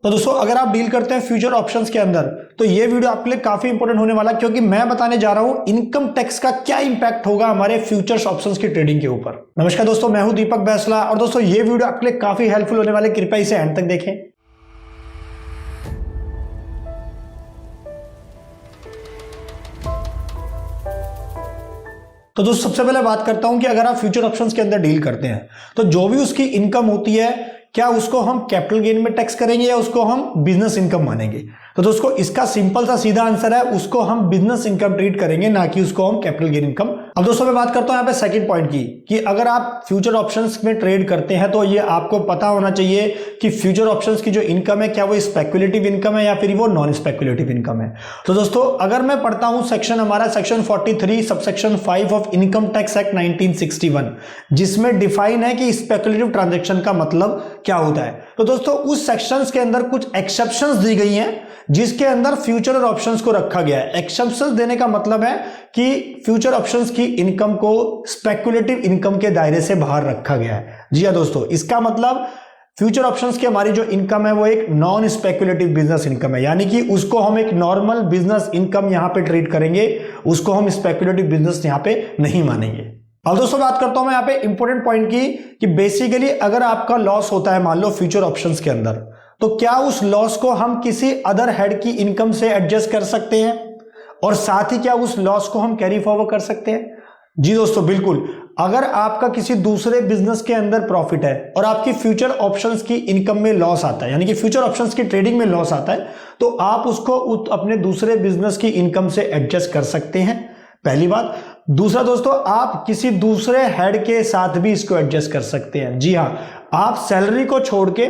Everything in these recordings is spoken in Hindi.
तो दोस्तों अगर आप डील करते हैं फ्यूचर ऑप्शंस के अंदर तो ये वीडियो आपके लिए काफी इंपॉर्टेंट होने वाला है, क्योंकि मैं बताने जा रहा हूं इनकम टैक्स का क्या इंपैक्ट होगा हमारे फ्यूचर्स ऑप्शंस की ट्रेडिंग के ऊपर। नमस्कार दोस्तों, मैं हूं दीपक बैसला और दोस्तों ये वीडियो आपके लिए काफी हेल्पफुल होने वाले, कृपया इसे एंड तक देखें। तो दोस्तों सबसे पहले बात करता हूं कि अगर आप फ्यूचर ऑप्शंस के अंदर डील करते हैं तो जो भी उसकी इनकम होती है, क्या उसको हम कैपिटल गेन में टैक्स करेंगे या उसको हम बिजनेस इनकम मानेंगे? तो दोस्तों इसका सिंपल सा सीधा आंसर है, उसको हम बिजनेस इनकम ट्रीट करेंगे, ना कि उसको हम कैपिटल गेन इनकम। अब दोस्तों मैं बात करता हूं यहाँ पे सेकंड पॉइंट की, कि अगर आप फ्यूचर ऑप्शंस में ट्रेड करते हैं तो ये आपको पता होना चाहिए कि फ्यूचर ऑप्शंस की जो इनकम है, क्या वो स्पेकुलेटिव इनकम है या फिर वो नॉन स्पेकुलेटिव इनकम है। तो दोस्तों अगर मैं पढ़ता हूं सेक्शन हमारा section 43 subsection 5 of income tax act 1961, जिसमें डिफाइन है कि स्पेकुलेटिव ट्रांजेक्शन का मतलब क्या होता है। तो दोस्तों उस सेक्शंस के अंदर कुछ एक्सेप्शंस दी गई हैं, जिसके अंदर फ्यूचर और ऑप्शंस को रखा गया है। एक्सेप्शंस देने का मतलब है कि फ्यूचर ऑप्शंस की इनकम को स्पेकुलेटिव इनकम के दायरे से बाहर रखा गया है। जी हां दोस्तों, इसका मतलब फ्यूचर ऑप्शंस की हमारी जो इनकम है वो एक नॉन स्पेकुलेटिव बिजनेस इनकम है, यानी कि उसको हम एक नॉर्मल बिजनेस इनकम यहां पे ट्रीट करेंगे, उसको हम स्पेकुलेटिव बिजनेस यहां पे नहीं मानेंगे। अब दोस्तों बात करता हूं मैं यहां पे इंपॉर्टेंट पॉइंट की, कि बेसिकली अगर आपका लॉस होता है मान लो फ्यूचर ऑप्शंस के अंदर, तो क्या उस लॉस को हम किसी अदर हेड की इनकम से एडजस्ट कर सकते हैं, और साथ ही क्या उस लॉस को हम कैरी फॉरवर्ड कर सकते हैं? जी दोस्तों बिल्कुल। अगर आपका किसी दूसरे बिजनेस के अंदर प्रॉफिट है और आपकी फ्यूचर ऑप्शंस की इनकम में लॉस आता है, यानी कि फ्यूचर ऑप्शंस की ट्रेडिंग में लॉस आता है, तो आप उसको अपने दूसरे बिजनेस की इनकम से एडजस्ट कर सकते हैं, पहली बात। दूसरा दोस्तों, आप किसी दूसरे हेड के साथ भी इसको एडजस्ट कर सकते हैं। जी हां, आप सैलरी को छोड़ के,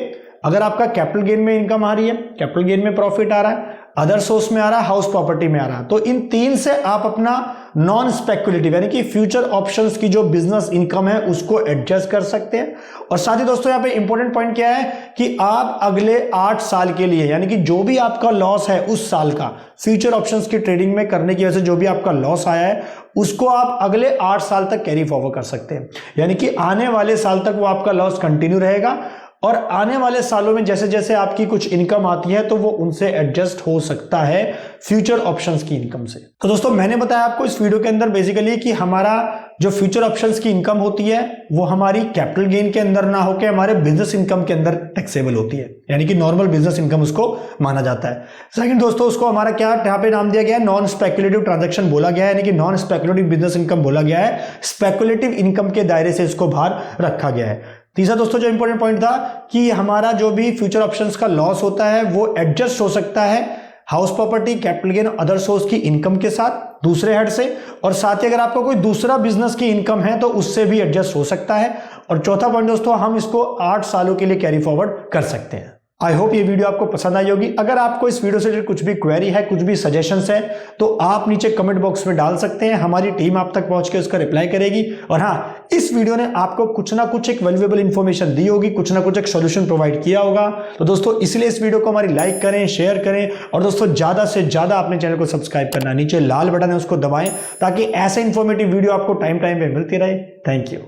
अगर आपका कैपिटल गेन में इनकम आ रही है, कैपिटल गेन में प्रॉफिट आ रहा है, अदर सोर्स में आ रहा है, हाउस प्रॉपर्टी में आ रहा है, तो इन तीन से आप अपना नॉन स्पेकुलेटिव यानी कि फ्यूचर ऑप्शंस की जो बिजनेस इनकम है उसको एडजस्ट कर सकते हैं। और साथ ही दोस्तों यहाँ पे इंपॉर्टेंट पॉइंट क्या है कि आप अगले 8 साल के लिए, यानी कि जो भी आपका लॉस है उस साल का फ्यूचर ऑप्शंस की ट्रेडिंग में करने की वजह से जो भी आपका लॉस आया है, उसको आप अगले 8 साल तक कैरी फॉरवर्ड कर सकते हैं, यानी कि आने वाले साल तक वो आपका लॉस कंटिन्यू रहेगा, और आने वाले सालों में जैसे जैसे आपकी कुछ इनकम आती है तो वो उनसे एडजस्ट हो सकता है फ्यूचर ऑप्शंस की इनकम से। तो दोस्तों मैंने बताया आपको इस वीडियो के अंदर बेसिकली कि हमारा जो फ्यूचर ऑप्शंस की इनकम होती है वो हमारी कैपिटल गेन के अंदर ना होकर हमारे बिजनेस इनकम के अंदर टैक्सेबल होती है, यानी कि नॉर्मल बिजनेस इनकम उसको माना जाता है। सेकंड दोस्तों, उसको हमारा क्या यहाँ पे नाम दिया गया है, नॉन स्पेकुलेटिव ट्रांजेक्शन बोला गया है, यानी कि नॉन स्पेकुलेटिव बिजनेस इनकम बोला गया है, स्पेकुलेटिव इनकम के दायरे से इसको बाहर रखा गया है। तीसरा दोस्तों जो इंपॉर्टेंट पॉइंट था कि हमारा जो भी फ्यूचर ऑप्शंस का लॉस होता है वो एडजस्ट हो सकता है house property, capital gain, other source की इनकम के साथ दूसरे हेड से, और साथ ही अगर आपका कोई दूसरा बिजनेस की इनकम है तो उससे भी एडजस्ट हो सकता है। और चौथा पॉइंट दोस्तों, हम इसको 8 सालों के लिए कैरी फॉरवर्ड कर सकते हैं। आई होप ये वीडियो आपको पसंद आई होगी। अगर आपको इस वीडियो से कुछ भी क्वेरी है, कुछ भी सजेशंस है, तो आप नीचे कमेंट बॉक्स में डाल सकते हैं, हमारी टीम आप तक पहुंच के उसका रिप्लाई करेगी। और हाँ, इस वीडियो ने आपको कुछ ना कुछ एक वैल्यूएबल इंफॉर्मेशन दी होगी, कुछ ना कुछ एक सॉल्यूशन प्रोवाइड किया होगा। तो दोस्तों इसलिए इस वीडियो को हमारी लाइक करें, शेयर करें, और दोस्तों ज्यादा से ज्यादा अपने चैनल को सब्सक्राइब करना, नीचे लाल बटन है उसको दबाएं, ताकि ऐसे इंफॉर्मेटिव वीडियो आपको टाइम पे मिलती रहे। Thank you.